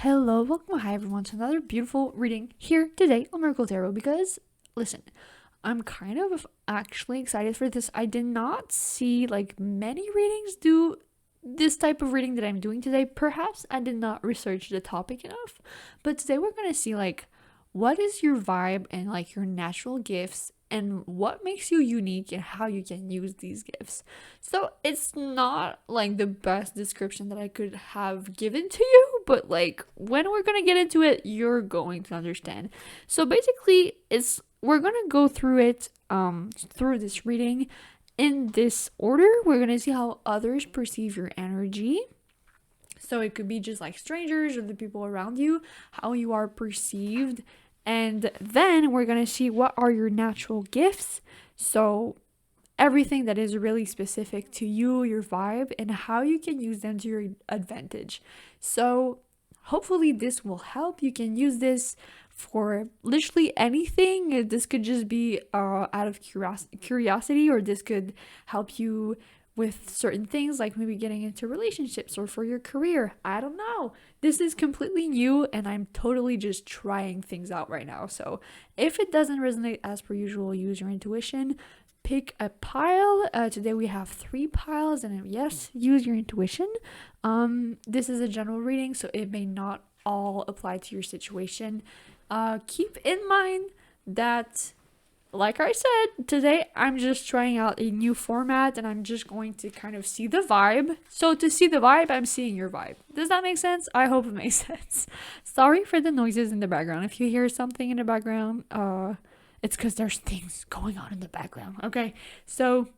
Hello, welcome, hi everyone to another beautiful reading here today on Miracle Tarot because, listen, I'm kind of actually excited for this. I did not see many readings do this type of reading that I'm doing today. Perhaps I did not research the topic enough, but today we're going to see what is your vibe and your natural gifts and what makes you unique and how you can use these gifts. So it's not the best description that I could have given to you, but when we're gonna get into it, you're going to understand. So basically, we're gonna go through it through this reading in this order. We're gonna see how others perceive your energy. So it could be just strangers or the people around you, how you are perceived. And then we're going to see what are your natural gifts. So everything that is really specific to you, your vibe, and how you can use them to your advantage. So hopefully this will help. You can use this for literally anything. This could just be out of curiosity, or this could help you with certain things, like maybe getting into relationships or for your career. I don't know. This is completely new and I'm totally just trying things out right now. So if it doesn't resonate, as per usual, use your intuition. Pick a pile. Today we have 3 piles, and yes, use your intuition. This is a general reading, so it may not all apply to your situation. Keep in mind that, like I said, today I'm just trying out a new format and I'm just going to kind of see the vibe. So to see the vibe, I'm seeing your vibe. Does that make sense? I hope it makes sense. Sorry for the noises in the background. If you hear something in the background, it's because there's things going on in the background. Okay, so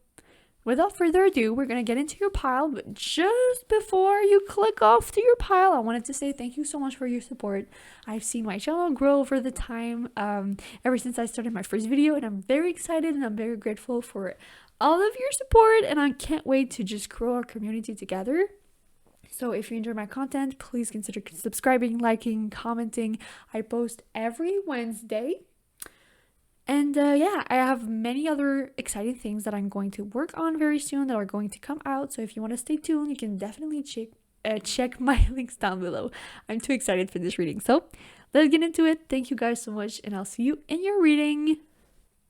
without further ado, we're going to get into your pile. But just before you click off to your pile, I wanted to say thank you so much for your support. I've seen my channel grow over the time, ever since I started my first video, and I'm very excited and I'm very grateful for all of your support, and I can't wait to just grow our community together. So if you enjoy my content, please consider subscribing, liking, commenting. I post every Wednesday. And yeah, I have many other exciting things that I'm going to work on very soon that are going to come out. So if you want to stay tuned, you can definitely check my links down below. I'm too excited for this reading. So let's get into it. Thank you guys so much, and I'll see you in your reading.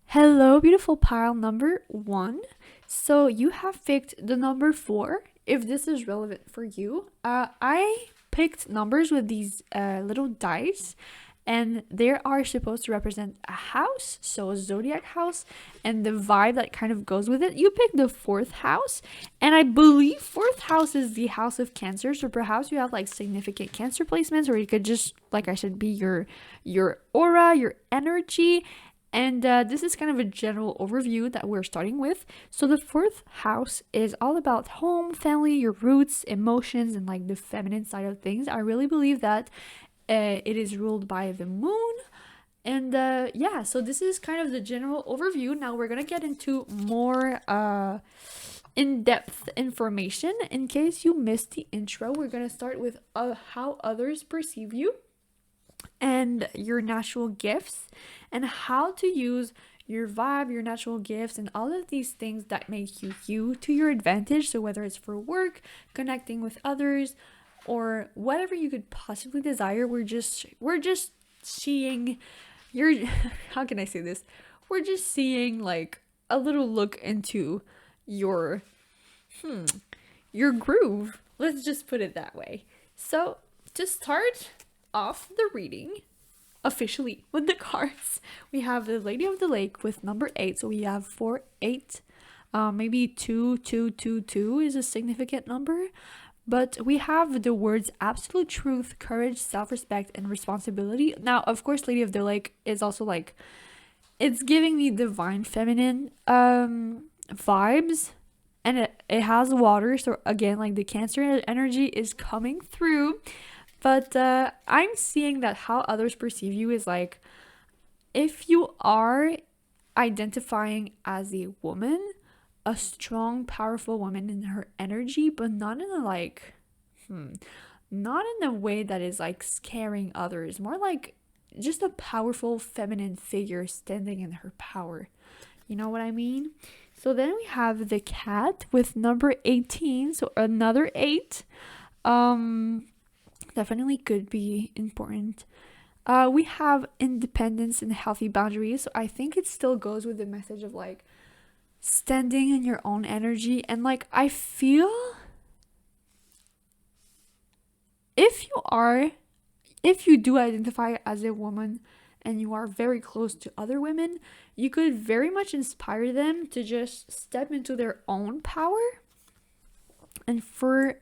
Hello, beautiful pile number 1. So you have picked the number 4. If this is relevant for you, I picked numbers with these little dice, and they are supposed to represent a house, so a zodiac house, and the vibe that kind of goes with it. You picked the 4th house, and I believe 4th house is the house of Cancer, so perhaps you have significant Cancer placements, or it could just, like I said, be your aura, your energy. And this is kind of a general overview that we're starting with. So the 4th house is all about home, family, your roots, emotions, and the feminine side of things. I really believe that it is ruled by the moon. And yeah, so this is kind of the general overview. Now we're gonna get into more in-depth information. In case you missed the intro, we're gonna start with how others perceive you and your natural gifts, and how to use your vibe, your natural gifts, and all of these things that make you to your advantage. So whether it's for work, connecting with others, or whatever you could possibly desire, we're just seeing your how can I say this? We're just seeing a little look into your groove. Let's just put it that way. So to start off the reading officially with the cards, we have the Lady of the Lake with number 8. So we have 4, 8, maybe 2, 2, 2, 2 is a significant number. But we have the words absolute truth, courage, self-respect, and responsibility. Now, of course, Lady of the Lake is also it's giving me divine feminine vibes. And it has water. So again, the Cancer energy is coming through. But I'm seeing that how others perceive you is if you are identifying as a woman, a strong, powerful woman in her energy, but not in a not in a way that is scaring others, more just a powerful feminine figure standing in her power. You know what I mean? So then we have the Cat with number 18, so another 8. definitely could be important. We have independence and healthy boundaries. So I think it still goes with the message of like standing in your own energy. And like, I feel if you do identify as a woman and you are very close to other women, you could very much inspire them to just step into their own power. And for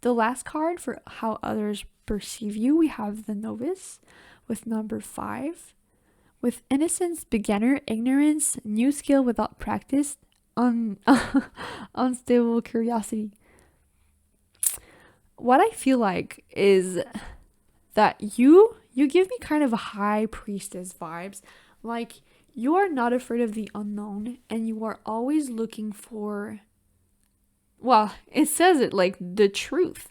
the last card, for how others perceive you, we have the novice with number 5. With innocence, beginner, ignorance, new skill without practice, unstable curiosity. What I feel like is that you give me kind of a high priestess vibes. Like, you are not afraid of the unknown, and you are always looking for, well, it says it like the truth.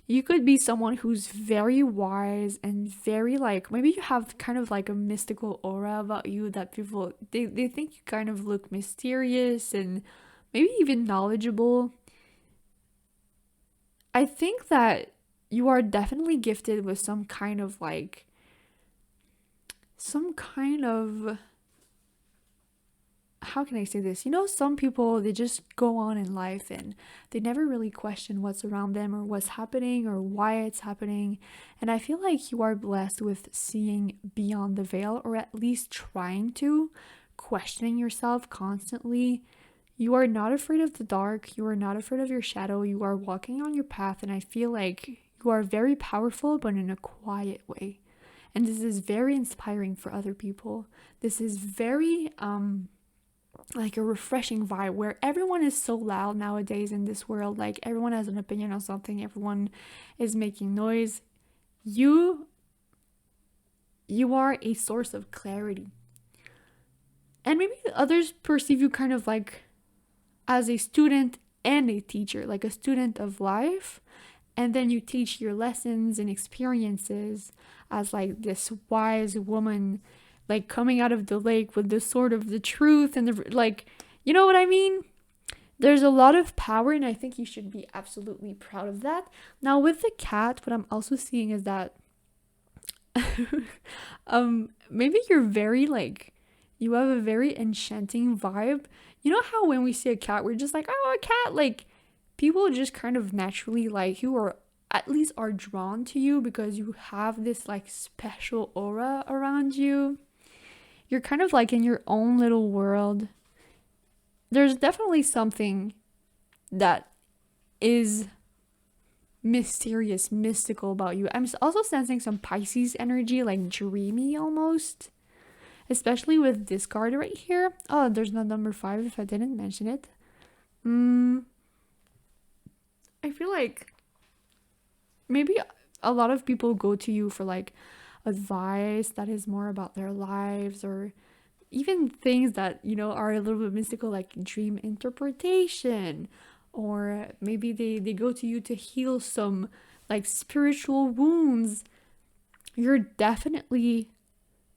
You could be someone who's very wise and very like, maybe you have kind of like a mystical aura about you that people, they think you kind of look mysterious and maybe even knowledgeable. I think that you are definitely gifted with some kind of how can I say this? You know, some people, they just go on in life and they never really question what's around them or what's happening or why it's happening. And I feel like you are blessed with seeing beyond the veil, or at least trying to, questioning yourself constantly. You are not afraid of the dark. You are not afraid of your shadow. You are walking on your path. And I feel like you are very powerful, but in a quiet way. And this is very inspiring for other people. This is very, like a refreshing vibe where everyone is so loud nowadays in this world. Like, everyone has an opinion on something. Everyone is making noise. You are a source of clarity. And maybe others perceive you kind of like as a student and a teacher, like a student of life. And then you teach your lessons and experiences as like this wise woman, like coming out of the lake with the sword of the truth and the, like, you know what I mean? There's a lot of power, and I think you should be absolutely proud of that. Now with the cat, what I'm also seeing is that maybe you're very like, you have a very enchanting vibe. You know how when we see a cat, we're just like, oh, a cat, like people just kind of naturally like you, or at least are drawn to you because you have this like special aura around you. You're kind of like in your own little world. There's definitely something that is mysterious, mystical about you. I'm also sensing some Pisces energy, like dreamy almost. Especially with this card right here. Oh, there's no number 5 if I didn't mention it. I feel like maybe a lot of people go to you for like advice that is more about their lives, or even things that, you know, are a little bit mystical, like dream interpretation, or maybe they go to you to heal some like spiritual wounds. You're definitely,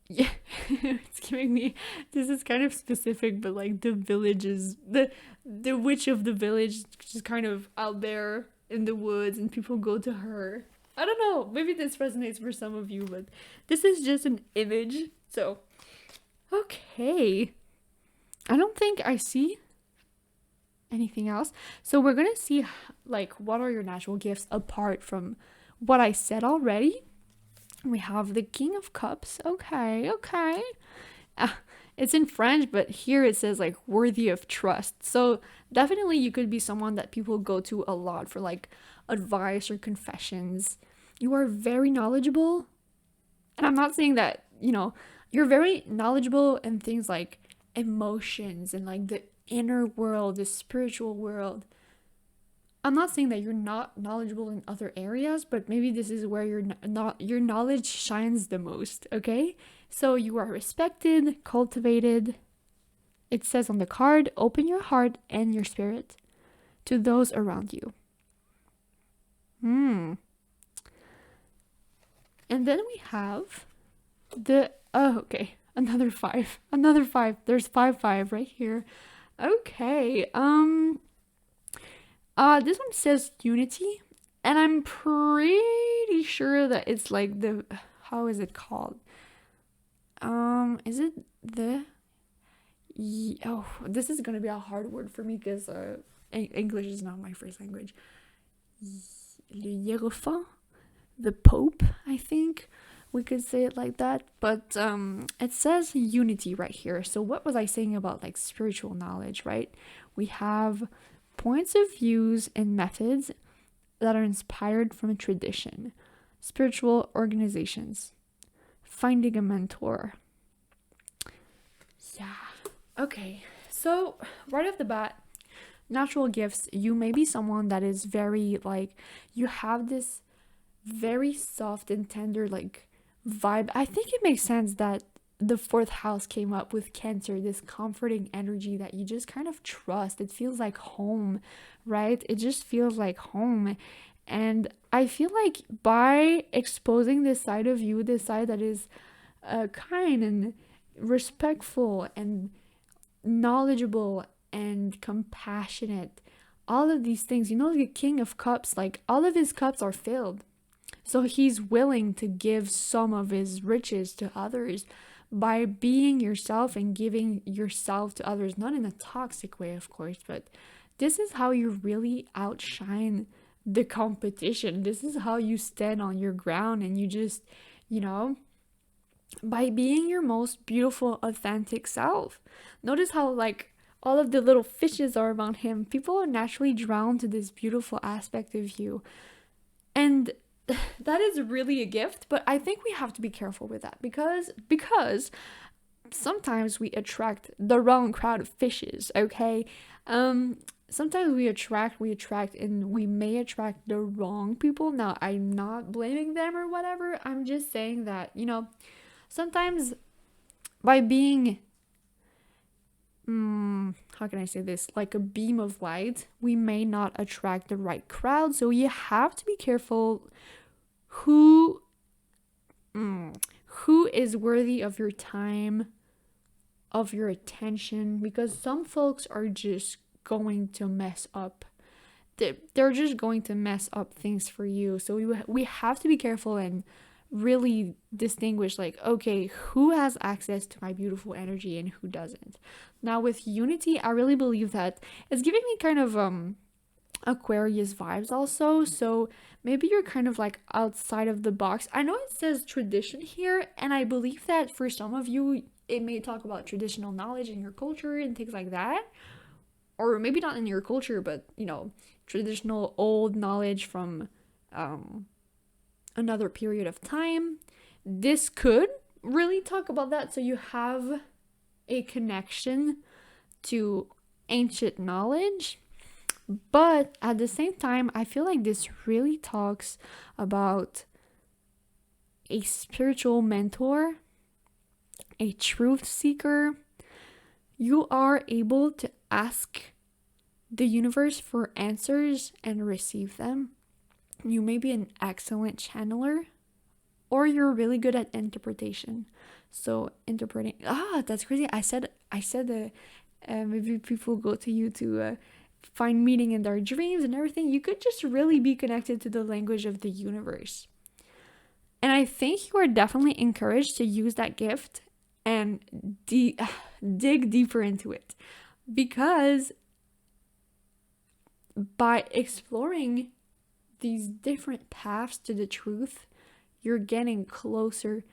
yeah, it's giving me, this is kind of specific, but like the village is the witch of the village, just kind of out there in the woods, and people go to her. I don't know, maybe this resonates for some of you, but this is just an image. So okay, I don't think I see anything else. So we're gonna see like what are your natural gifts apart from what I said already. We have the King of Cups. Okay. It's in French, but here it says like worthy of trust. So definitely you could be someone that people go to a lot for like advice or confessions. You are very knowledgeable. And I'm not saying that, you know, you're very knowledgeable in things like emotions and like the inner world, the spiritual world. I'm not saying that you're not knowledgeable in other areas, but maybe this is where your knowledge shines the most, okay? So you are respected, cultivated. It says on the card, open your heart and your spirit to those around you. And then we have another 5. There's 5 right here. Okay. This one says unity, And I'm pretty sure that it's like the, how is it called? Is it the, oh, this is gonna be a hard word for me because English is not my first language. Le Hierophant, the Pope, I think we could say it like that. But it says unity right here. So what was I saying about like spiritual knowledge, right? We have points of views and methods that are inspired from a tradition, spiritual organizations, finding a mentor. Yeah. Okay. So right off the bat, natural gifts, you may be someone that is very like, you have this very soft and tender like vibe. I think it makes sense that the fourth house came up with Cancer, this comforting energy that you just kind of trust. It feels like home, right? It just feels like home. And I feel like by exposing this side of you, this side that is kind and respectful and knowledgeable and compassionate, all of these things, you know, the King of Cups, like all of his cups are filled. So he's willing to give some of his riches to others by being yourself and giving yourself to others, not in a toxic way, of course, but this is how you really outshine the competition. This is how you stand on your ground and you just, you know, by being your most beautiful, authentic self. Notice how, like, all of the little fishes are around him. People are naturally drawn to this beautiful aspect of you. And that is really a gift, but I think we have to be careful with that because sometimes we attract the wrong crowd of fishes, okay? Sometimes we attract and we may attract the wrong people. Now, I'm not blaming them or whatever. I'm just saying that, you know, sometimes by being how can I say this, like a beam of light, we may not attract the right crowd. So you have to be careful who is worthy of your time, of your attention, because some folks are just going to mess up. They're just going to mess up things for you. So we have to be careful and really distinguish, like, okay, who has access to my beautiful energy and who doesn't. Now with unity, I really believe that it's giving me kind of Aquarius vibes also. So maybe you're kind of like outside of the box. I know it says tradition here, and I believe that for some of you it may talk about traditional knowledge in your culture and things like that, or maybe not in your culture, but you know, traditional old knowledge from another period of time. This could really talk about that, so you have a connection to ancient knowledge. But at the same time, I feel like this really talks about a spiritual mentor, a truth seeker. You are able to ask the universe for answers and receive them. You may be an excellent channeler, or you're really good at interpretation. So interpreting, that's crazy. I said maybe people go to you to find meaning in their dreams and everything. You could just really be connected to the language of the universe. And I think you are definitely encouraged to use that gift and dig deeper into it, because by exploring these different paths to the truth, you're getting closer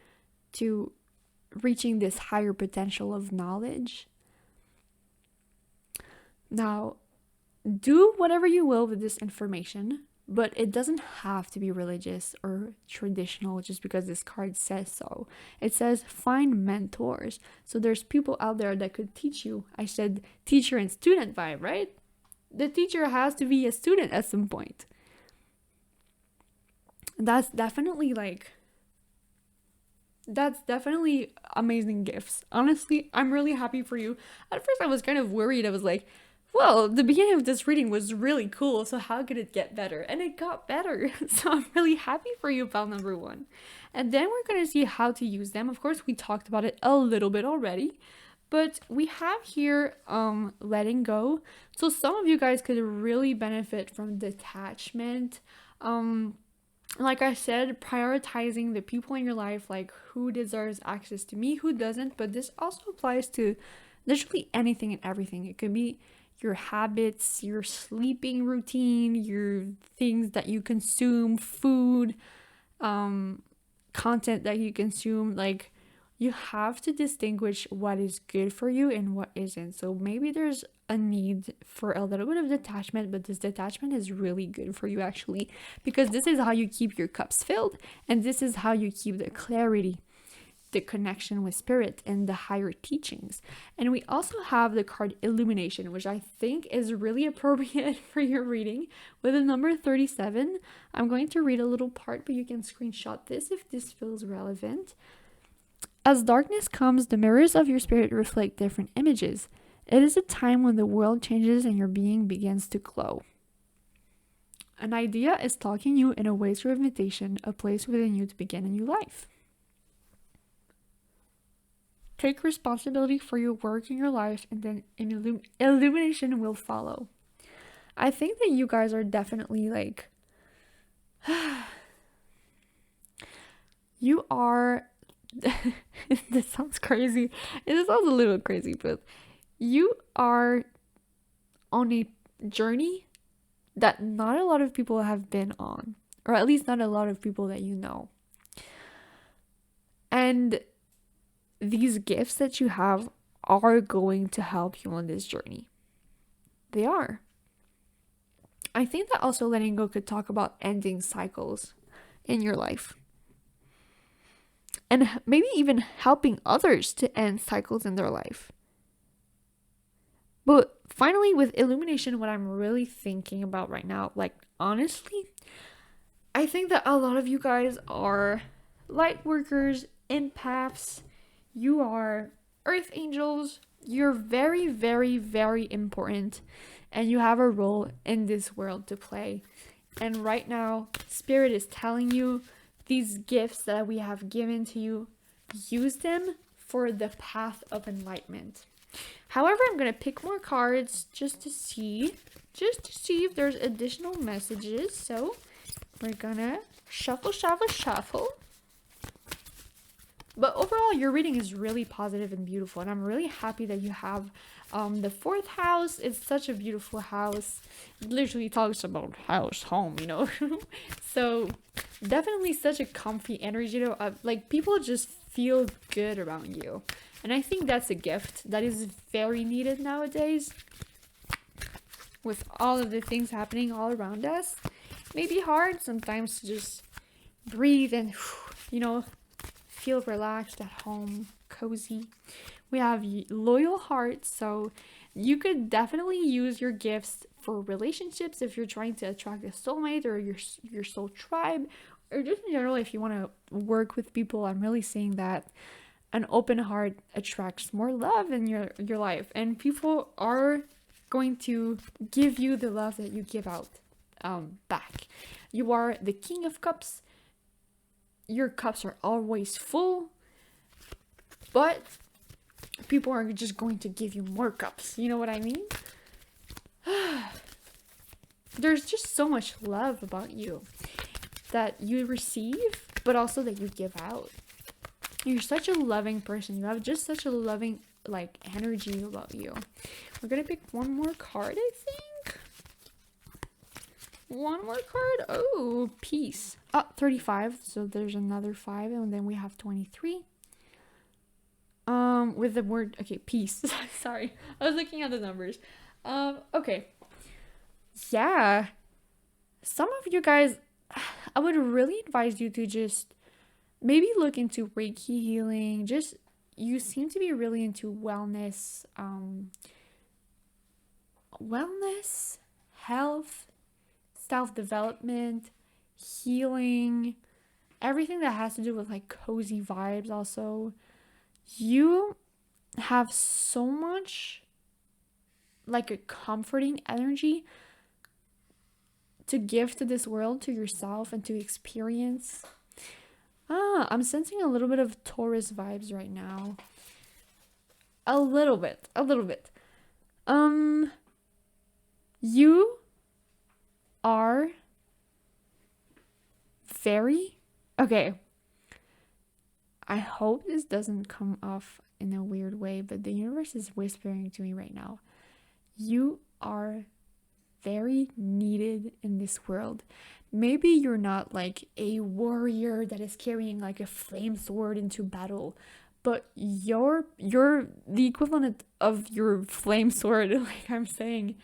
to reaching this higher potential of knowledge. Now, do whatever you will with this information, but it doesn't have to be religious or traditional just because this card says so. It says find mentors. So there's people out there that could teach you. I said teacher and student vibe, right? The teacher has to be a student at some point. That's definitely amazing gifts. Honestly, I'm really happy for you. At first I was kind of worried. I was like, well, the beginning of this reading was really cool, so how could it get better? And it got better. So I'm really happy for you, pal number one. And then we're going to see how to use them. Of course, we talked about it a little bit already, but we have here letting go. So some of you guys could really benefit from detachment, Like I said, prioritizing the people in your life, like who deserves access to me, who doesn't. But this also applies to literally anything and everything. It could be your habits, your sleeping routine, your things that you consume, food, content that you consume. Like, you have to distinguish what is good for you and what isn't. So maybe there's a need for a little bit of detachment, but this detachment is really good for you actually, because this is how you keep your cups filled, and this is how you keep the clarity, the connection with spirit, and the higher teachings. And we also have the card illumination, which I think is really appropriate for your reading with the number 37. I'm going to read a little part, but you can screenshot this if this feels relevant. As darkness comes, the mirrors of your spirit reflect different images. It is a time when the world changes and your being begins to glow. An idea is stalking you and awaits your invitation, a place within you to begin a new life. Take responsibility for your work in your life, and then illumination will follow. I think that you guys are definitely like... you are... this sounds crazy. It sounds a little crazy, but you are on a journey that not a lot of people have been on, or at least not a lot of people that you know. And these gifts that you have are going to help you on this journey. They are. I think that also letting go could talk about ending cycles in your life. And maybe even helping others to end cycles in their life. But finally, with illumination, what I'm really thinking about right now, like honestly, I think that a lot of you guys are light workers, empaths, you are earth angels, you're very, very, very important, and you have a role in this world to play. And right now, Spirit is telling you, these gifts that we have given to you, use them for the path of enlightenment. However, I'm going to pick more cards just to see if there's additional messages. So we're going to shuffle. But overall, your reading is really positive and beautiful. And I'm really happy that you have the 4th house. It's such a beautiful house. It literally talks about house, home, you know. So definitely such a comfy energy. Like, people just feel good around you. And I think that's a gift that is very needed nowadays. With all of the things happening all around us. It may be hard sometimes to just breathe and, you know, feel relaxed at home, cozy. We have loyal hearts, so you could definitely use your gifts for relationships if you're trying to attract a soulmate or your soul tribe, or just in general if you want to work with people. I'm really seeing that an open heart attracts more love in your life, and people are going to give you the love that you give out back. You are the King of Cups. Your cups are always full, but people are just going to give you more cups. You know what I mean? There's just so much love about you that you receive, but also that you give out. You're such a loving person. You have just such a loving, like, energy about you. We're gonna pick one more card, I think. One more card. Oh, peace. 35. So there's another 5, and then we have 23. With the word, okay, peace. Sorry, I was looking at the numbers. Okay. Yeah. Some of you guys, I would really advise you to just maybe look into Reiki healing. Just, you seem to be really into wellness, health, self-development, healing, everything that has to do with like cozy vibes. Also, you have so much like a comforting energy to give to this world, to yourself, and to experience. I'm sensing a little bit of Taurus vibes right now. A little bit. You are very, okay, I hope this doesn't come off in a weird way, but the universe is whispering to me right now. You are very needed in this world. Maybe you're not like a warrior that is carrying like a flame sword into battle, but you're the equivalent of your flame sword, like I'm saying,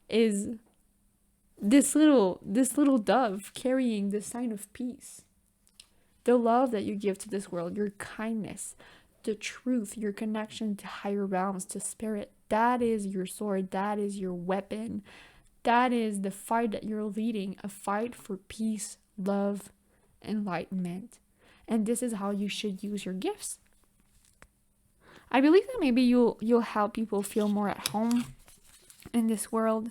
is this little dove carrying the sign of peace. The love that you give to this world, your kindness, the truth, your connection to higher realms, to spirit, that is your sword, that is your weapon. That is the fight that you're leading, a fight for peace, love, enlightenment. And this is how you should use your gifts. I believe that maybe you'll help people feel more at home in this world.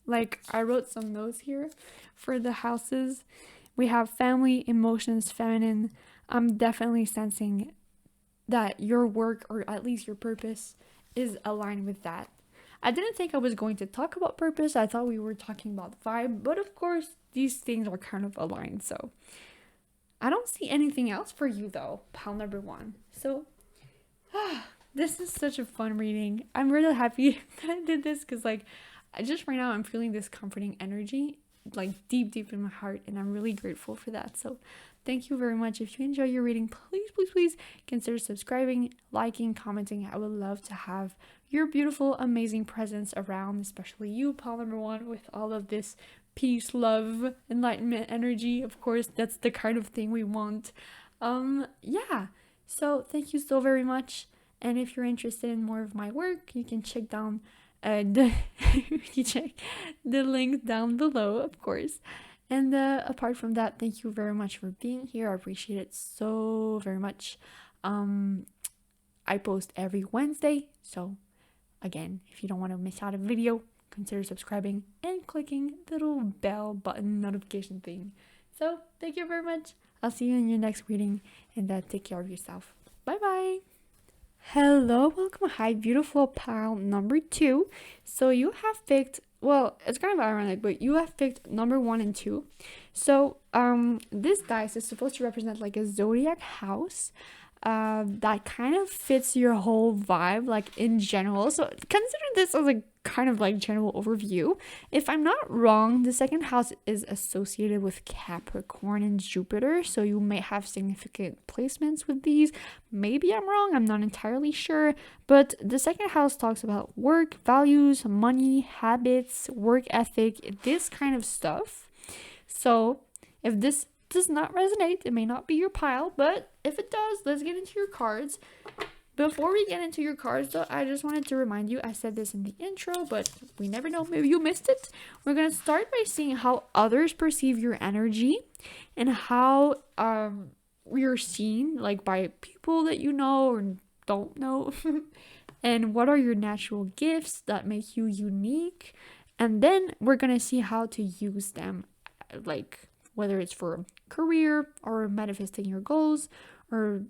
Like, I wrote some notes here for the houses. We have family, emotions, feminine. I'm definitely sensing that your work, or at least your purpose, is aligned with that. I didn't think I was going to talk about purpose. I thought we were talking about vibe, but of course, these things are kind of aligned. So I don't see anything else for you though, pile number 1. So this is such a fun reading. I'm really happy that I did this because like just right now I'm feeling this comforting energy like deep in my heart, and I'm really grateful for that. So thank you very much. If you enjoy your reading, please consider subscribing, liking, commenting. I would love to have your beautiful, amazing presence around, especially you, pile number 1, with all of this peace, love, enlightenment energy. Of course, that's the kind of thing we want. Yeah. So thank you so very much. And if you're interested in more of my work, you can check down you check the link down below, of course. And apart from that, thank you very much for being here. I appreciate it so very much. I post every Wednesday, so again, if you don't want to miss out a video, consider subscribing and clicking the little bell button notification thing. So thank you very much. I'll see you in your next reading, and take care of yourself. Bye bye. Hello, welcome. Hi, beautiful pile number 2. So you have picked, well, it's kind of ironic, but you have picked number 1 and 2. So this dice is supposed to represent like a zodiac house that kind of fits your whole vibe, like in general. So consider this as a kind of like general overview. If I'm not wrong, the second house is associated with Capricorn and Jupiter, so you may have significant placements with these. Maybe I'm wrong, I'm not entirely sure, but the second house talks about work, values, money, habits, work ethic, this kind of stuff. So if this does not resonate, it may not be your pile, but if it does, let's get into your cards. Before we get into your cards though, I just wanted to remind you, I said this in the intro, but we never know, maybe you missed it. We're going to start by seeing how others perceive your energy and how you're seen, like by people that you know or don't know. And what are your natural gifts that make you unique. And then we're going to see how to use them, like whether it's for career or manifesting your goals or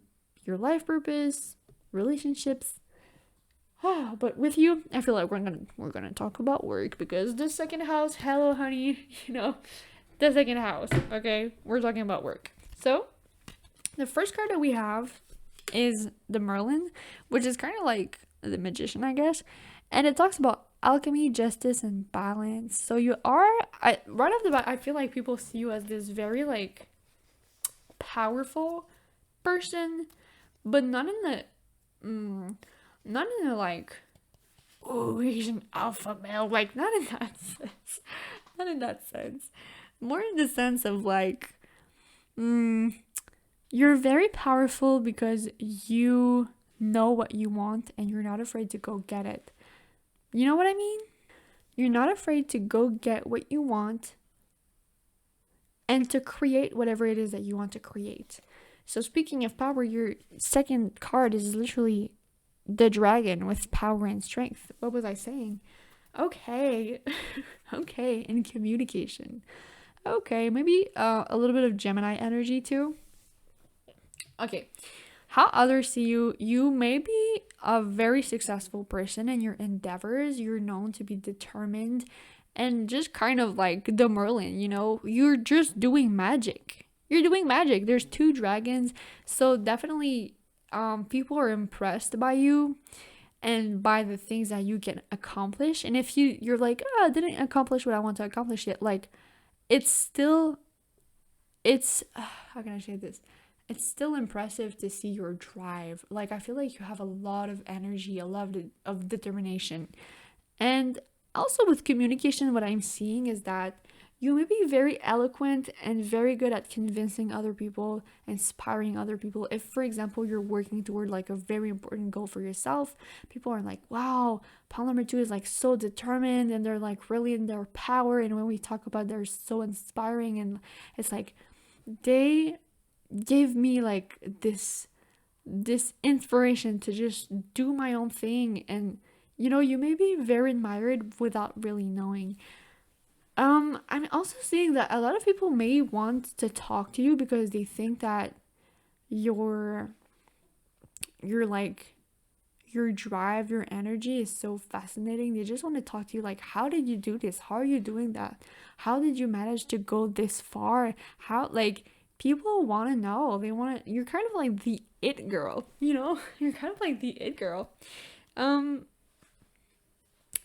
your life purpose, relationships. But with you, I feel like we're gonna talk about work, because the second house, hello honey, the second house. Okay, we're talking about work. So the first card that we have is the Merlin, which is kind of like the magician, I guess, and it talks about alchemy, justice, and balance. So you are, right off the bat, I feel like people see you as this very like powerful person, but not in the like, oh, he's an alpha male, like not in that sense, more in the sense of like, you're very powerful because you know what you want and you're not afraid to go get it. You know what I mean? You're not afraid to go get what you want and to create whatever it is that you want to create. So speaking of power, your second card is literally the dragon with power and strength. What was I saying? Okay. Okay, and communication. Okay, maybe a little bit of Gemini energy too. Okay. How others see you, you may be a very successful person in your endeavors. You're known to be determined and just kind of like the Merlin, you're just doing magic. you're doing magic. There's 2 dragons. So definitely people are impressed by you and by the things that you can accomplish. And if you're like, oh, I didn't accomplish what I want to accomplish yet, like it's still, it's how can I say this, it's still impressive to see your drive. Like I feel like you have a lot of energy, a lot of determination. And also with communication, what I'm seeing is that you may be very eloquent and very good at convincing other people, inspiring other people. If, for example, you're working toward like a very important goal for yourself, people are like, wow, pile number 2 is like so determined and they're like really in their power. And when we talk about they're so inspiring, and it's like they gave me like this inspiration to just do my own thing. And you may be very admired without really knowing. I'm also seeing that a lot of people may want to talk to you because they think that your like your drive, your energy is so fascinating. They just want to talk to you like, how did you do this? How are you doing that? How did you manage to go this far? How, like, people want to know. They want to, you're kind of like the it girl, You're kind of like the it girl.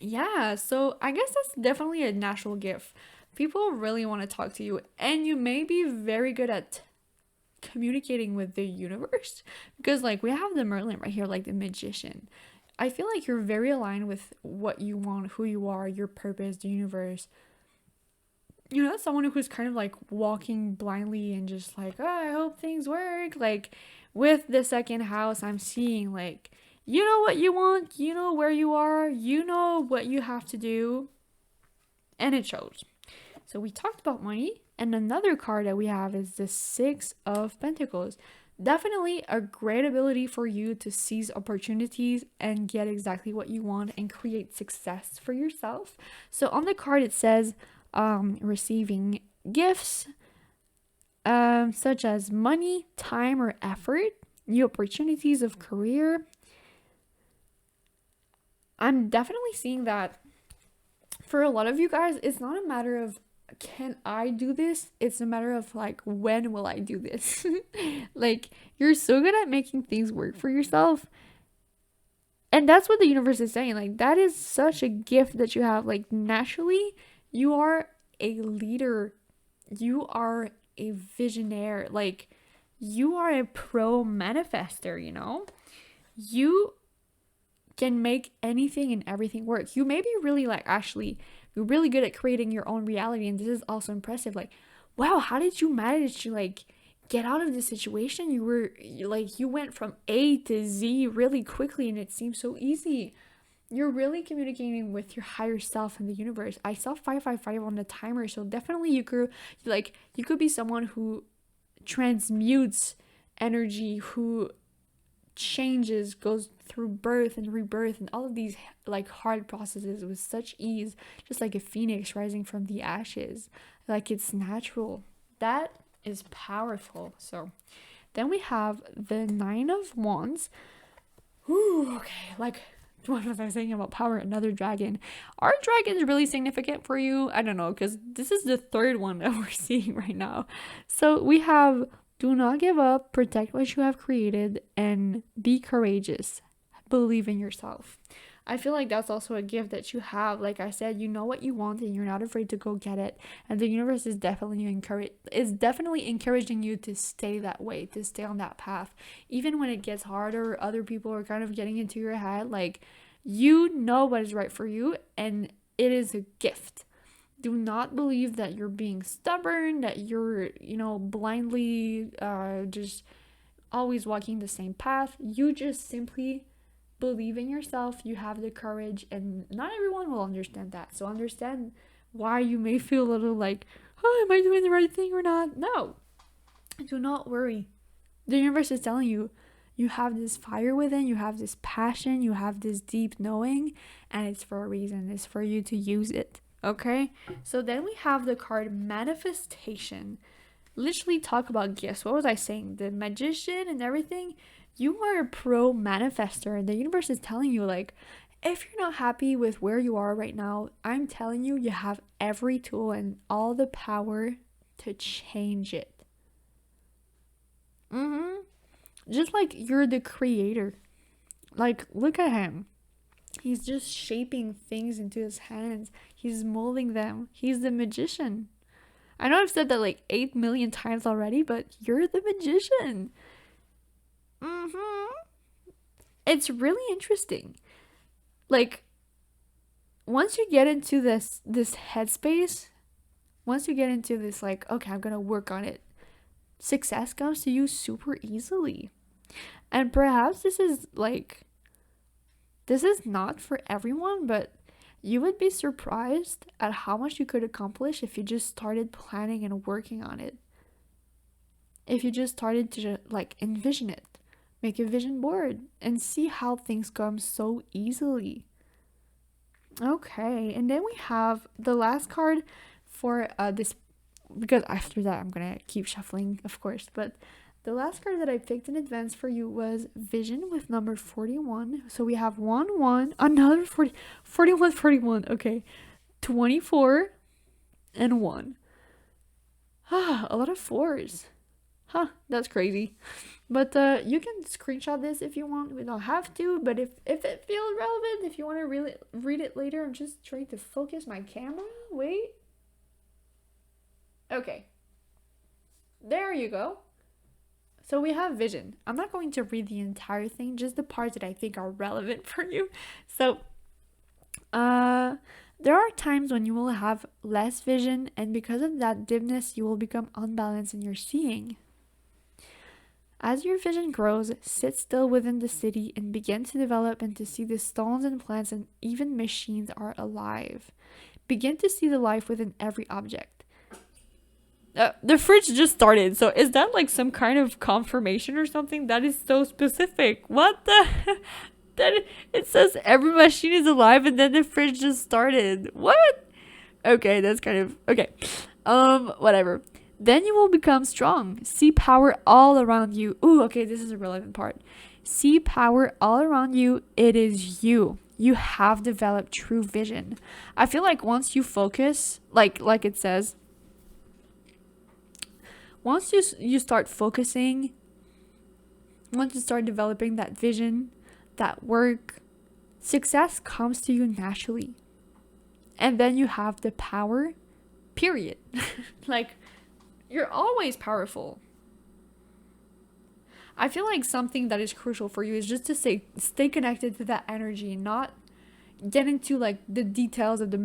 Yeah, so I guess that's definitely a natural gift. People really want to talk to you, and you may be very good at communicating with the universe because, like, we have the Merlin right here, like the magician. I feel like you're very aligned with what you want, who you are, your purpose, the universe. That's someone who's kind of like walking blindly and just like, oh, I hope things work. Like, with the second house, I'm seeing like, you know what you want, you know where you are, you know what you have to do, and it shows. So we talked about money, and another card that we have is the 6 of Pentacles. Definitely a great ability for you to seize opportunities and get exactly what you want and create success for yourself. So on the card it says receiving gifts such as money, time, or effort, new opportunities of career. I'm definitely seeing that for a lot of you guys, it's not a matter of can I do this? It's a matter of like, when will I do this? Like, you're so good at making things work for yourself. And that's what the universe is saying. Like, that is such a gift that you have. Like, naturally, you are a leader. You are a visionary. Like, you are a pro manifester, You can make anything and everything work. You may be really like, actually, you're really good at creating your own reality, and this is also impressive. Like, wow, how did you manage to like get out of this situation? You went from A to Z really quickly, and it seems so easy. You're really communicating with your higher self in the universe. I saw 555 on the timer, so definitely you could be someone who transmutes energy, who changes, goes through birth and rebirth and all of these like hard processes with such ease, just like a phoenix rising from the ashes. Like, it's natural. That is powerful. So then we have the 9 of Wands. Ooh, okay, like, what was I saying about power? Another dragon. Are dragons really significant for you? I don't know, because this is the 3rd one that we're seeing right now. So we have do not give up, protect what you have created, and be courageous. Believe in yourself. I feel like that's also a gift that you have. Like I said, you know what you want and you're not afraid to go get it. And the universe is definitely encouraging you to stay that way, to stay on that path. Even when it gets harder, other people are kind of getting into your head. Like, you know what is right for you, and it is a gift. Do not believe that you're being stubborn, that you're, blindly just always walking the same path. You just simply believe in yourself. You have the courage, and not everyone will understand that. So understand why you may feel a little like, oh, am I doing the right thing or not? No, do not worry. The universe is telling you, you have this fire within, you have this passion, you have this deep knowing, and it's for a reason. It's for you to use it. Okay, so then we have the card manifestation. Literally talk about gifts. What was I saying? The magician and everything. You are a pro manifester. The universe is telling you, like, if you're not happy with where you are right now, I'm telling you, you have every tool and all the power to change it. Mm-hmm. Just like you're the creator. Like, look at him. He's just shaping things into his hands. He's molding them. He's the magician. I know I've said that like 8 million times already, but you're the magician. Mm-hmm. It's really interesting. Like, once you get into this headspace, once you get into this like, okay, I'm gonna work on it, success comes to you super easily. And perhaps this is not for everyone, but you would be surprised at how much you could accomplish if you just started planning and working on it. If you just started to like envision it, make a vision board, and see how things come so easily. Okay, and then we have the last card for this, because after that I'm gonna keep shuffling, of course, but the last card that I picked in advance for you was Vision with number 41. So we have 1 1, another 40, 41, 41. Okay, 24 and 1. A lot of fours. Huh, that's crazy. But you can screenshot this if you want. We don't have to, but if it feels relevant, if you want to really read it later, I'm just trying to focus my camera. Wait. Okay. There you go. So we have vision. I'm not going to read the entire thing, just the parts that I think are relevant for you. So, there are times when you will have less vision, and because of that dimness, you will become unbalanced in your seeing. As your vision grows, sit still within the city and begin to develop and to see the stones and plants and even machines are alive. Begin to see the life within every object. The fridge just started, so is that like some kind of confirmation or something? That is so specific. What the? That it says every machine is alive, and then the fridge just started. What? Okay, that's kind of okay. Whatever. Then you will become strong. See power all around you. Ooh, okay, this is a relevant part. See power all around you. It is you. You have developed true vision. I feel like once you focus, like it says, once you start focusing, once you start developing that vision, that work, success comes to you naturally. And then you have the power, period. Like, you're always powerful. I feel like something that is crucial for you is just to stay connected to that energy, not get into like the details of the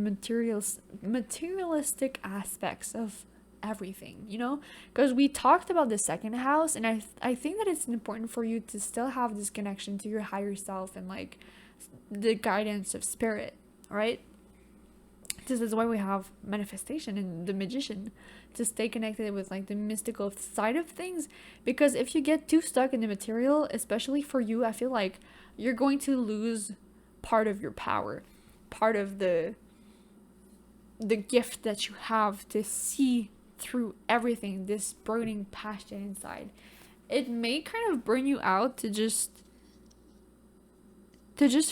materialistic aspects of everything, you know? Because we talked about the second house, and I think that it's important for you to still have this connection to your higher self and like the guidance of spirit, right? This is why we have manifestation and the magician, to stay connected with like the mystical side of things. Because if you get too stuck in the material, especially for you, I feel like you're going to lose part of your power, part of the gift that you have to see through everything, this burning passion inside. It may kind of burn you out to just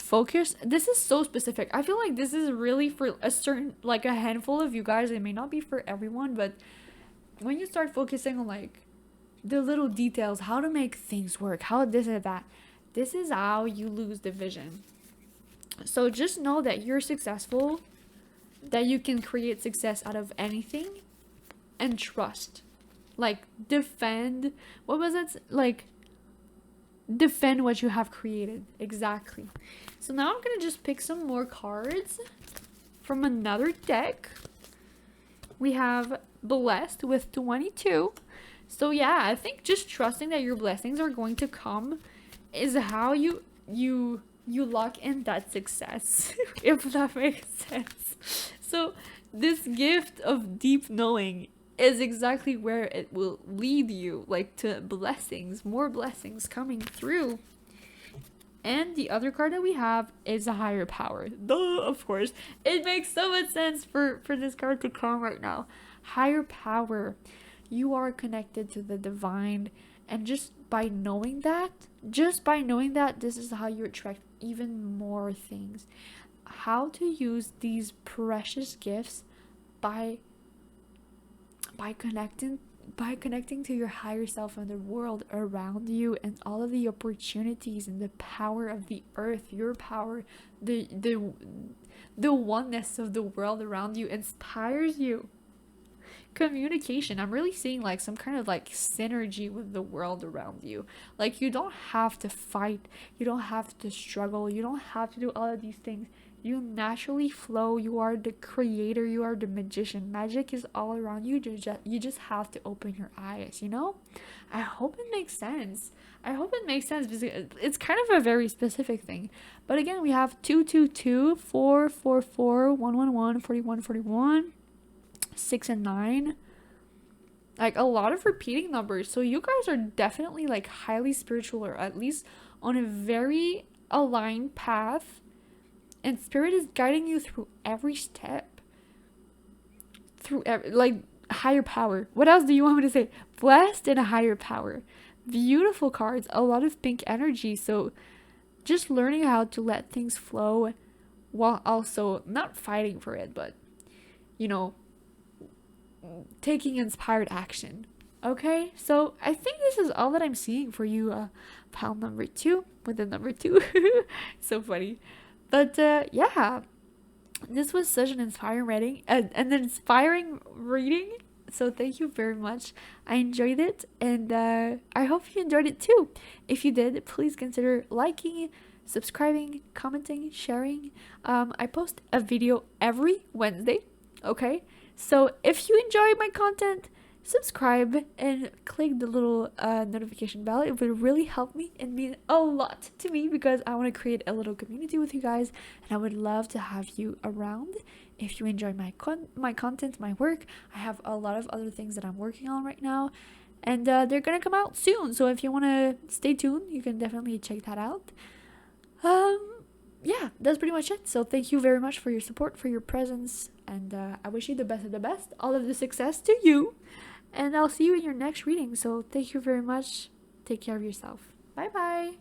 focus. This is so specific. I feel like this is really for a certain, like a handful of you guys. It may not be for everyone, but when you start focusing on like the little details, how to make things work, how this and that, this is how you lose the vision. So just know that you're successful, that you can create success out of anything, and trust. Like, defend, what was it? Like, defend what you have created. Exactly. So now I'm gonna just pick some more cards from another deck. We have Blessed with 22. So yeah, I think just trusting that your blessings are going to come is how you lock in that success. If that makes sense. So this gift of deep knowing is exactly where it will lead you, like to blessings, more blessings coming through. And the other card that we have is a higher power. Duh, of course. It makes so much sense for this card to come right now. Higher power. You are connected to the divine. And just by knowing that, this is how you attract even more things. How to use these precious gifts by connecting by connecting to your higher self and the world around you and all of the opportunities and the power of the earth, your power, the oneness of the world around you inspires you. Communication, I'm really seeing like some kind of like synergy with the world around you. Like, you don't have to fight, you don't have to struggle, you don't have to do all of these things. You naturally flow. You are the creator, you are the magician. Magic is all around you. You just have to open your eyes, you know? I hope it makes sense. I hope it makes sense because it's kind of a very specific thing. But again, we have 222, 444, 111, 41, 41, 6 and 9. Like, a lot of repeating numbers. So you guys are definitely like highly spiritual, or at least on a very aligned path. And spirit is guiding you through every step. Through like higher power. What else do you want me to say? Blessed and a higher power. Beautiful cards. A lot of pink energy. So just learning how to let things flow while also not fighting for it, but, you know, taking inspired action. Okay, so I think this is all that I'm seeing for you, pile number 2 with the number 2. So funny. But yeah, this was such an inspiring reading, an inspiring reading. So thank you very much. I enjoyed it, and I hope you enjoyed it too. If you did, please consider liking, subscribing, commenting, sharing. I post a video every Wednesday. Okay, so if you enjoy my content, subscribe and click the little notification bell. It would really help me and mean a lot to me, because I want to create a little community with you guys, and I would love to have you around. If you enjoy my content, my work, I have a lot of other things that I'm working on right now, and they're gonna come out soon. So if you want to stay tuned, you can definitely check that out. Yeah, that's pretty much it. So thank you very much for your support, for your presence, and I wish you the best of the best, all of the success to you. And I'll see you in your next reading. So thank you very much. Take care of yourself. Bye bye.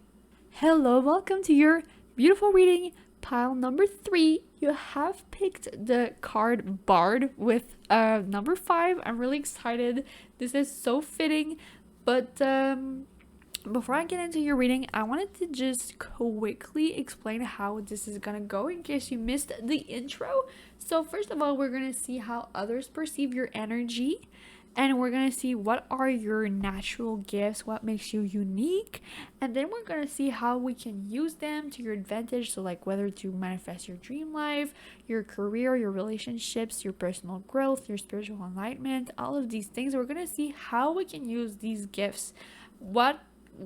Hello, welcome to your beautiful reading, pile number 3. You have picked the card Bard with number 5. I'm really excited. This is so fitting. But before I get into your reading, I wanted to just quickly explain how this is gonna go in case you missed the intro. So first of all, we're gonna see how others perceive your energy. And we're going to see what are your natural gifts, what makes you unique. And then we're going to see how we can use them to your advantage. So like whether to manifest your dream life, your career, your relationships, your personal growth, your spiritual enlightenment, all of these things. We're going to see how we can use these gifts. What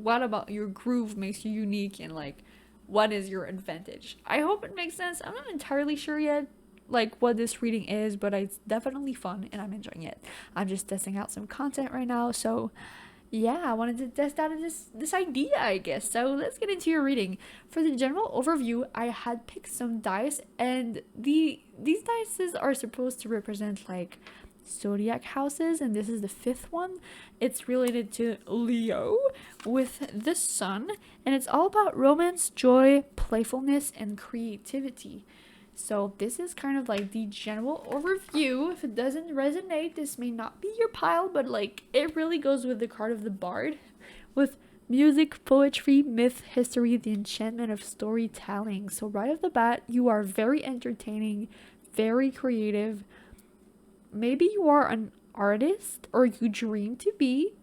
about your groove makes you unique, and like what is your advantage? I hope it makes sense. I'm not entirely sure yet like what this reading is, but it's definitely fun and I'm enjoying it. I'm just testing out some content right now, so yeah, I wanted to test out this idea, I guess. So let's get into your reading. For the general overview, I had picked some dice, and these dice are supposed to represent like zodiac houses, and this is the 5th one. It's related to Leo with the sun, and it's all about romance, joy, playfulness, and creativity. So this is kind of like the general overview. If it doesn't resonate, this may not be your pile, but like it really goes with the card of the Bard, with music, poetry, myth, history, the enchantment of storytelling. So right off the bat, you are very entertaining, very creative. Maybe you are an artist, or you dream to be,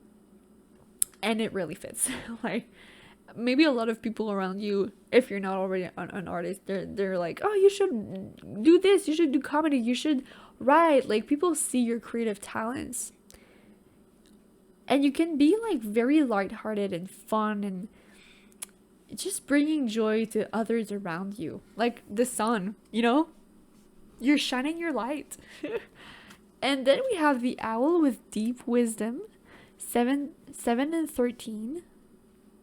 and it really fits. Like, maybe a lot of people around you, if you're not already an artist, they're like, oh, you should do this, you should do comedy, you should write. Like, people see your creative talents, and you can be like very lighthearted and fun, and just bringing joy to others around you, like the sun, you know, you're shining your light. And then we have the owl with deep wisdom, 7 and 13.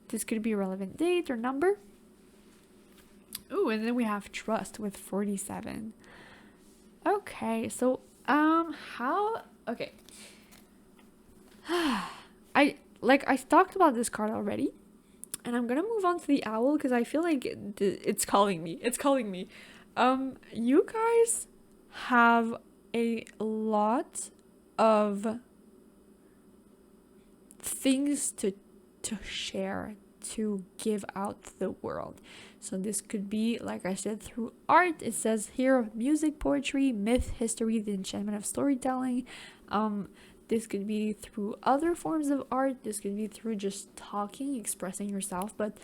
This could be a relevant date or number. Ooh, and then we have trust with 47. Okay, so okay. I talked about this card already, and I'm gonna move on to the owl because I feel like it's calling me. It's calling me. You guys have a lot of things to share, to give out to the world. So this could be, like I said, through art. It says here music, poetry, myth, history, the enchantment of storytelling. This could be through other forms of art. This could be through just talking, expressing yourself. But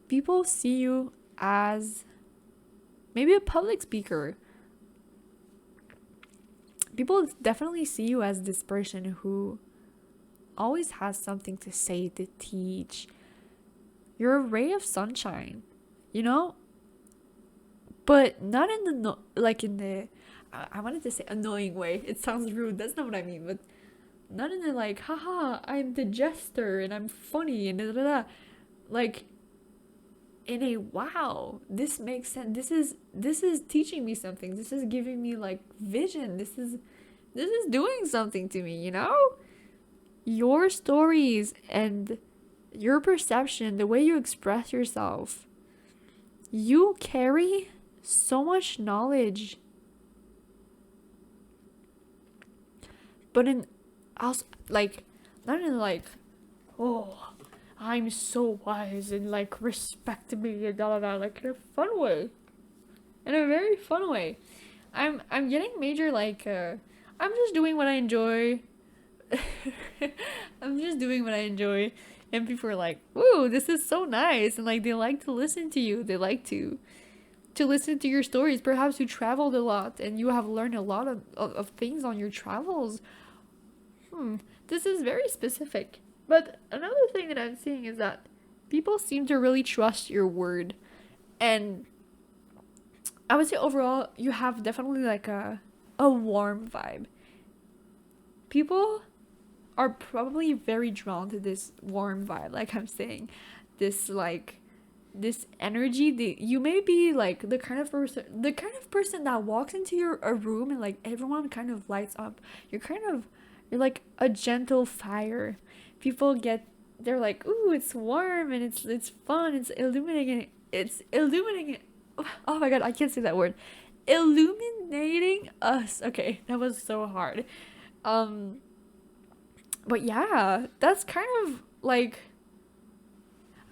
people see you as maybe a public speaker. People definitely see you as this person who always has something to say, to teach. You're a ray of sunshine, you know? But not in the, in the, I wanted to say annoying way. It sounds rude. That's not what I mean. But not in the like, haha, I'm the jester and I'm funny and da da da. Like, in a wow, this makes sense. This is teaching me something. This is giving me like vision. This is doing something to me, you know? Your stories and your perception, the way you express yourself, you carry so much knowledge. But in also like, not in like, oh, I'm so wise and like respect me and da da da, like in a fun way. In a very fun way. I'm getting major like I'm just doing what I enjoy. I'm just doing what I enjoy. And people are like, "Ooh, this is so nice." And like they like to listen to you. They like to listen to your stories. Perhaps you traveled a lot and you have learned a lot of things on your travels. This is very specific. But another thing that I'm seeing is that people seem to really trust your word. And I would say overall, you have definitely like a warm vibe. People are probably very drawn to this warm vibe, like I'm saying. This energy. You may be like the kind of person that walks into a room and like everyone kind of lights up. You're like a gentle fire. They're like, ooh, it's warm and it's fun, it's illuminating. Oh my god, I can't say that word. Illuminating us. Okay, that was so hard. But yeah, that's kind of like,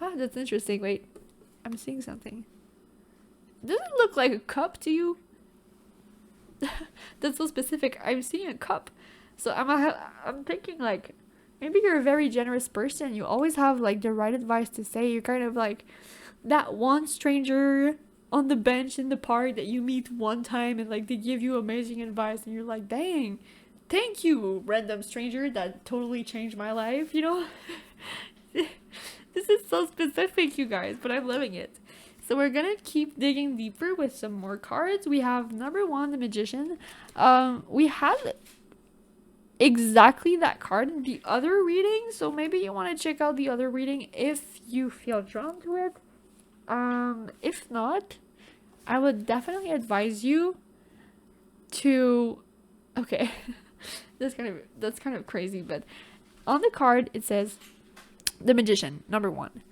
that's interesting. Wait, I'm seeing something. Does it look like a cup to you? That's so specific. I'm seeing a cup. So I'm thinking like, maybe you're a very generous person. You always have like the right advice to say. You're kind of like that one stranger on the bench in the park that you meet one time and like they give you amazing advice and you're like, dang, thank you, random stranger, that totally changed my life, you know? This is so specific, you guys, but I'm loving it. So we're gonna keep digging deeper with some more cards. We have number 1, the Magician. We had exactly that card in the other reading, so maybe you want to check out the other reading if you feel drawn to it. If not, I would definitely advise you to, okay, that's kind of crazy, but on the card it says, the Magician, number 1,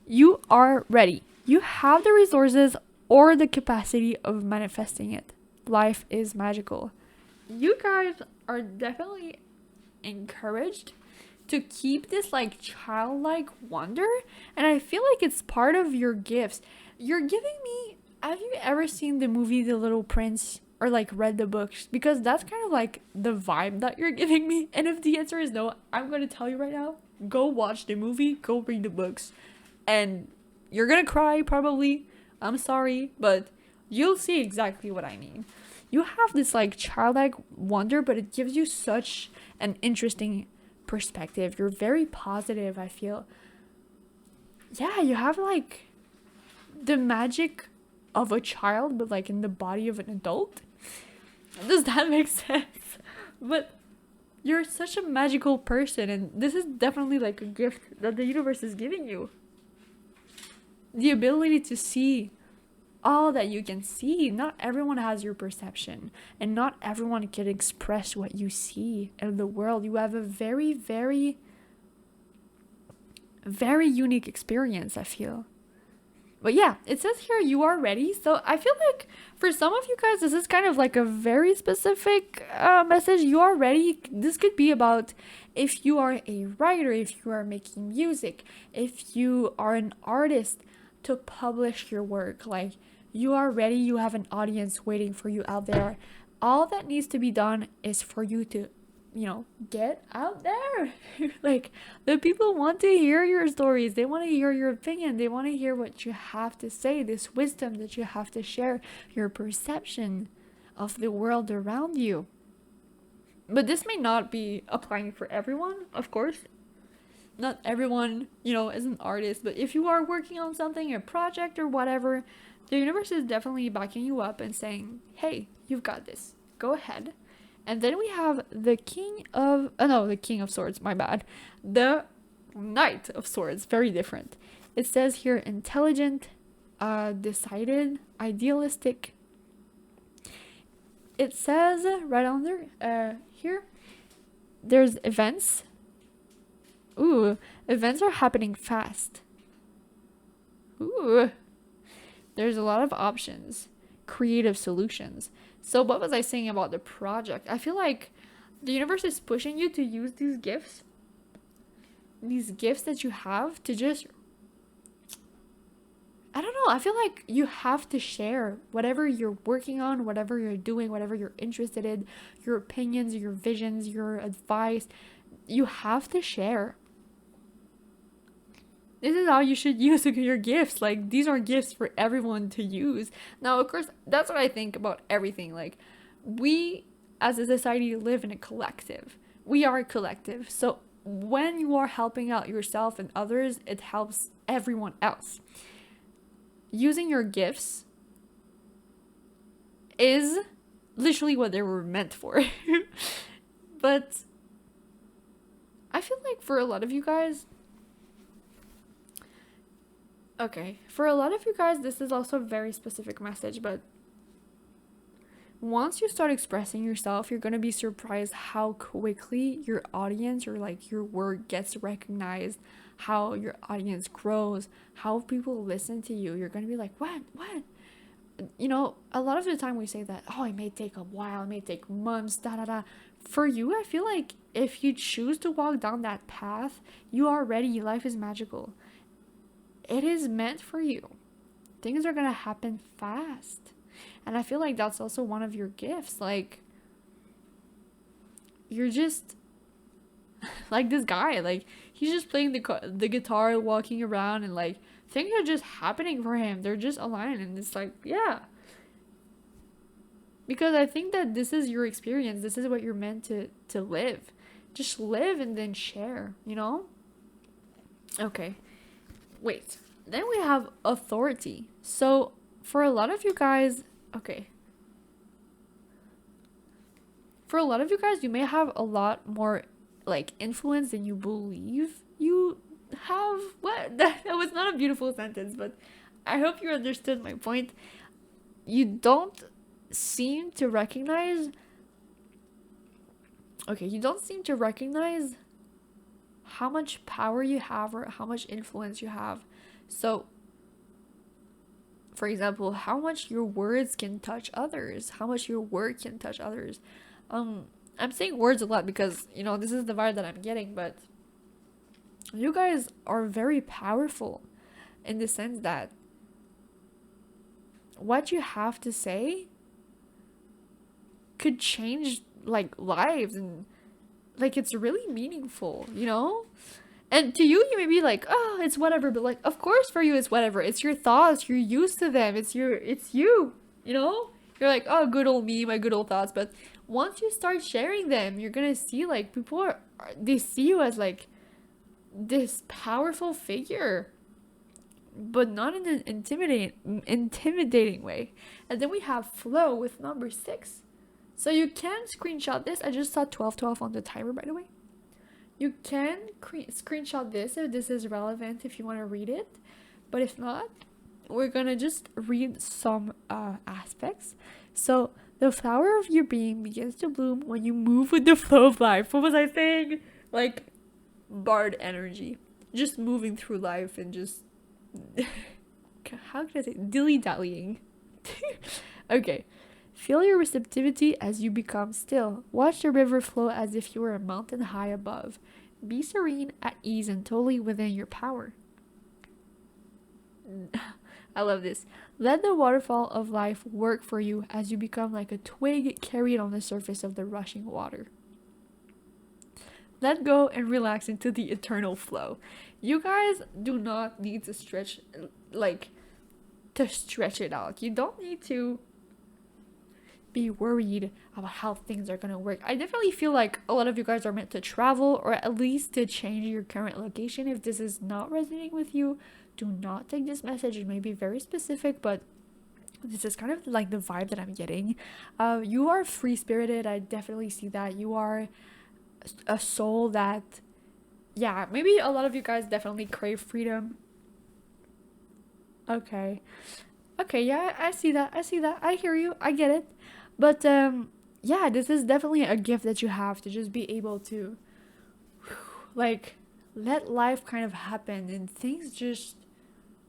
you are ready. You have the resources or the capacity of manifesting it. Life is magical. You guys are definitely encouraged to keep this like childlike wonder, and I feel like it's part of your gifts. You're giving me, have you ever seen the movie The Little Prince or like read the books? Because that's kind of like the vibe that you're giving me. And if the answer is no, I'm going to tell you right now, go watch the movie, go read the books, and you're gonna cry probably. I'm sorry, but you'll see exactly what I mean. You have this like childlike wonder, but it gives you such an interesting perspective. You're very positive, I feel. Yeah, you have like the magic of a child, but like in the body of an adult. Does that make sense? But you're such a magical person, and this is definitely like a gift that the universe is giving you. The ability to see all that you can see. Not everyone has your perception, and not everyone can express what you see in the world. You have a very, very, very unique experience, I feel. But yeah, it says here you are ready. So I feel like for some of you guys, this is kind of like a very specific message. You are ready. This could be about if you are a writer, if you are making music, if you are an artist to publish your work. Like, you are ready. You have an audience waiting for you out there. All that needs to be done is for you to, get out there. Like, the people want to hear your stories. They want to hear your opinion. They want to hear what you have to say, this wisdom that you have to share, your perception of the world around you. But this may not be applying for everyone, of course. Not everyone, is an artist. But if you are working on something, a project or whatever, the universe is definitely backing you up and saying, hey, you've got this. Go ahead. And then we have the King of Swords, my bad. The Knight of Swords, very different. It says here intelligent, decided, idealistic. It says right under here, there's events. Ooh, events are happening fast. Ooh, there's a lot of options, creative solutions. So what was I saying about the project? I feel like the universe is pushing you to use these gifts that you have to just, I don't know, I feel like you have to share whatever you're working on, whatever you're doing, whatever you're interested in, your opinions, your visions, your advice. You have to share. This is how you should use your gifts. Like, these are gifts for everyone to use. Now, of course, that's what I think about everything. Like, we as a society live in a collective. We are a collective. So when you are helping out yourself and others, it helps everyone else. Using your gifts is literally what they were meant for. But I feel like for a lot of you guys, this is also a very specific message, but once you start expressing yourself, you're going to be surprised how quickly your audience or like your work gets recognized, how your audience grows, how people listen to you. You're going to be like, what? A lot of the time we say that, oh, it may take a while, it may take months, For you, I feel like if you choose to walk down that path, you are ready. Life is magical. It is meant for you. Things are going to happen fast. And I feel like that's also one of your gifts. Like, you're just like this guy. Like, he's just playing the guitar, walking around, and like, things are just happening for him. They're just aligned. And it's like, yeah. Because I think that this is your experience. This is what you're meant to live. Just live and then share, Okay. Wait, then we have authority. So for a lot of you guys, you may have a lot more like influence than you believe you have. What? That was not a beautiful sentence, but I hope you understood my point. You don't seem to recognize how much power you have or how much influence you have. So, for example, how much your words can touch others, how much your work can touch others. I'm saying words a lot because, this is the vibe that I'm getting, but you guys are very powerful in the sense that what you have to say could change like lives, and like it's really meaningful, And to you, you may be like, oh, it's whatever, but like, of course for you it's whatever. It's your thoughts, you're used to them, it's you, You're like, oh, good old me, my good old thoughts. But once you start sharing them, you're gonna see like people they see you as like this powerful figure, but not in an intimidating way. And then we have flow with number 6. So you can screenshot this. I just saw 1212 on the timer, by the way. You can screenshot this if this is relevant, if you want to read it. But if not, we're going to just read some aspects. So the flower of your being begins to bloom when you move with the flow of life. What was I saying? Like bard energy. Just moving through life and just... how can I say, dilly-dallying. Okay. Feel your receptivity as you become still. Watch the river flow as if you were a mountain high above. Be serene, at ease, and totally within your power. I love this. Let the waterfall of life work for you as you become like a twig carried on the surface of the rushing water. Let go and relax into the eternal flow. You guys do not need to stretch it out. You don't need to be worried about how things are gonna work. I definitely feel like a lot of you guys are meant to travel, or at least to change your current location. If this is not resonating with you, do not take this message. It may be very specific, but this is kind of like the vibe that I'm getting. You are free spirited. I definitely see that. You are a soul that, yeah, maybe a lot of you guys definitely crave freedom. Okay, yeah, I see that. I hear you. I get it. But yeah, this is definitely a gift that you have to just be able to like let life kind of happen and things just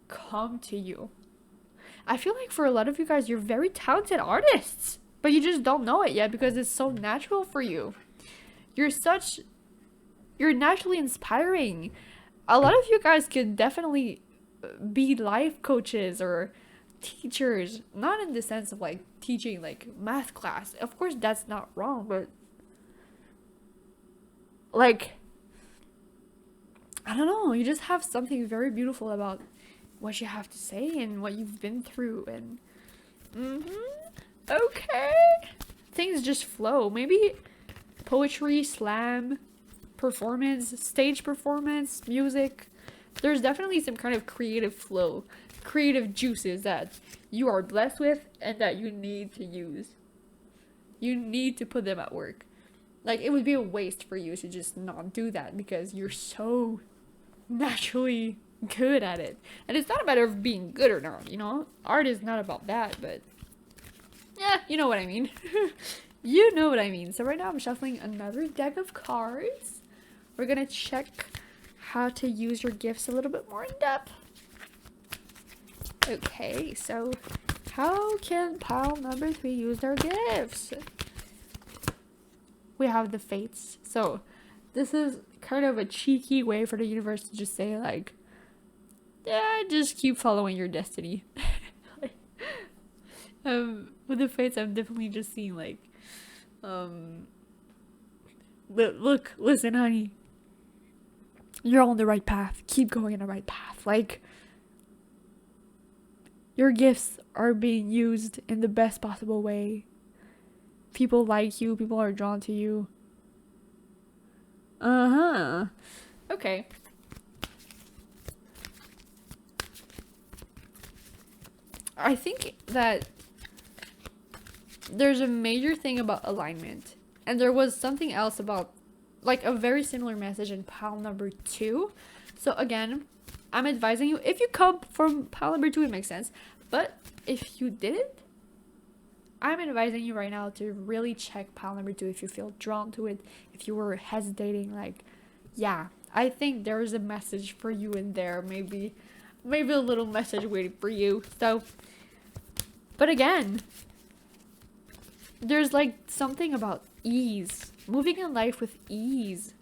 come to you. I feel like for a lot of you guys, you're very talented artists, but you just don't know it yet because it's so natural for you. You're naturally inspiring. A lot of you guys could definitely be life coaches or teachers, not in the sense of like teaching like math class. Of course that's not wrong, but like, I don't know, you just have something very beautiful about what you have to say and what you've been through. And okay, things just flow. Maybe poetry, slam, performance, stage performance, music. There's definitely some kind of creative flow, creative juices that you are blessed with and that you need to use. You need to put them at work. Like, it would be a waste for you to just not do that because you're so naturally good at it. And it's not a matter of being good or not, you know? Art is not about that, but yeah, you know what I mean. You know what I mean. So right now I'm shuffling another deck of cards. We're gonna check how to use your gifts a little bit more in depth. Okay, so how can pile number 3 use their gifts? We have the fates. So this is kind of a cheeky way for the universe to just say like, yeah, just keep following your destiny. With the fates, I'm definitely just seeing like, look, listen, honey, you're on the right path. Keep going in the right path. Like, your gifts are being used in the best possible way. People like you. People are drawn to you. Okay. I think that there's a major thing about alignment. And there was something else about, like, a very similar message in pile number 2. So again, I'm advising you, if you come from pile number 2, it makes sense. But if you didn't, I'm advising you right now to really check pile number 2 if you feel drawn to it. If you were hesitating, like, yeah, I think there is a message for you in there. Maybe a little message waiting for you. So, but again, there's like something about ease. Moving in life with ease.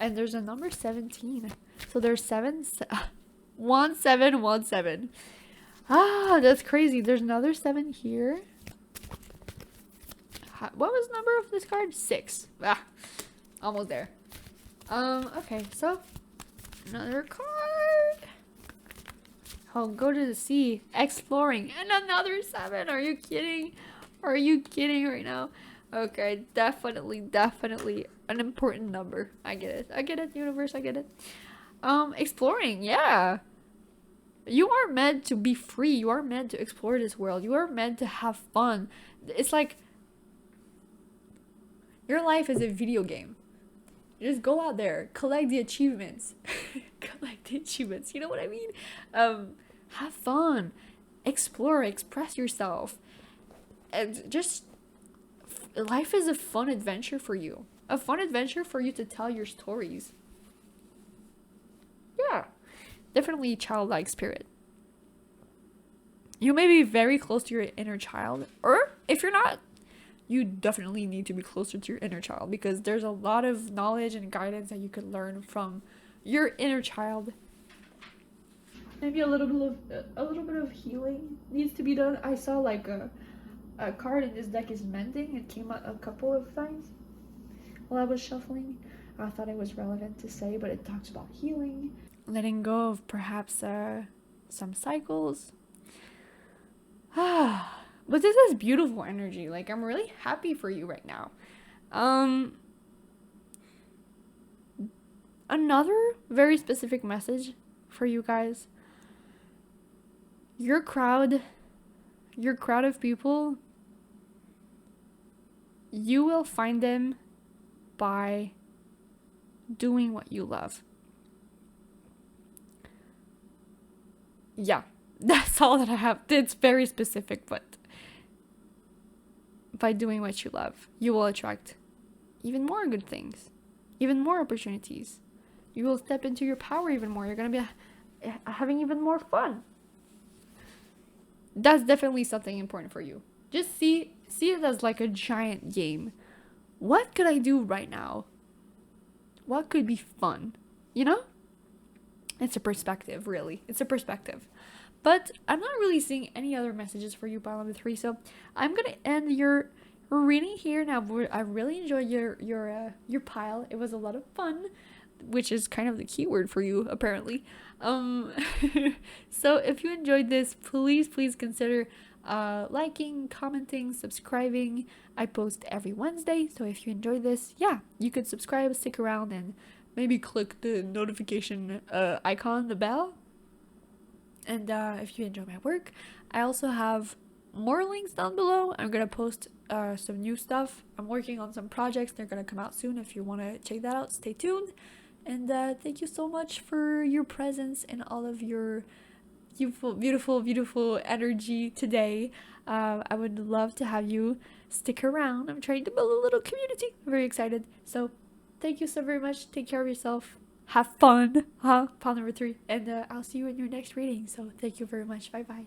And there's a number 17. So there's 1717. Ah, that's crazy. There's another 7 here. What was the number of this card? 6. Ah, almost there. Okay, so another card. Oh, go to the sea, exploring, and another 7. Are you kidding? Are you kidding right now? Okay, definitely an important number. I get it, universe, I get it. Exploring, yeah. You are meant to be free. You are meant to explore this world. You are meant to have fun. It's like your life is a video game. You just go out there, collect the achievements. You know what I mean? Have fun, explore, express yourself, and just life is a fun adventure for you. A fun adventure for you to tell your stories. definitely childlike spirit. You may be very close to your inner child, or if you're not, you definitely need to be closer to your inner child, because there's a lot of knowledge and guidance that you could learn from your inner child. Maybe a little bit of healing needs to be done. I saw like a card in this deck is mending. It came out a couple of times while I was shuffling. I thought it was relevant to say, but it talks about healing, letting go of perhaps some cycles. But this is beautiful energy. Like, I'm really happy for you right now. Another very specific message for you guys. Your crowd of people, you will find them by doing what you love. Yeah, that's all that I have. It's very specific, but by doing what you love, you will attract even more good things, even more opportunities. You will step into your power even more. You're going to be having even more fun. That's definitely something important for you. Just see it as like a giant game. What could I do right now? What could be fun? You know? It's a perspective, really. It's a perspective. But I'm not really seeing any other messages for you, pile number 3. So I'm gonna end your reading here. Now, I really enjoyed your pile. It was a lot of fun, which is kind of the key word for you, apparently. So if you enjoyed this, please consider liking, commenting, subscribing. I post every Wednesday, so if you enjoyed this, yeah, you could subscribe, stick around, and maybe click the notification icon, the bell. And if you enjoy my work, I also have more links down below. I'm gonna post some new stuff. I'm working on some projects. They're gonna come out soon. If you want to check that out, stay tuned. And thank you so much for your presence and all of your beautiful energy today. I would love to have you stick around. I'm trying to build a little community. I'm very excited. So thank you so very much. Take care of yourself. Have fun. Pile number 3. And I'll see you in your next reading. So thank you very much. Bye bye.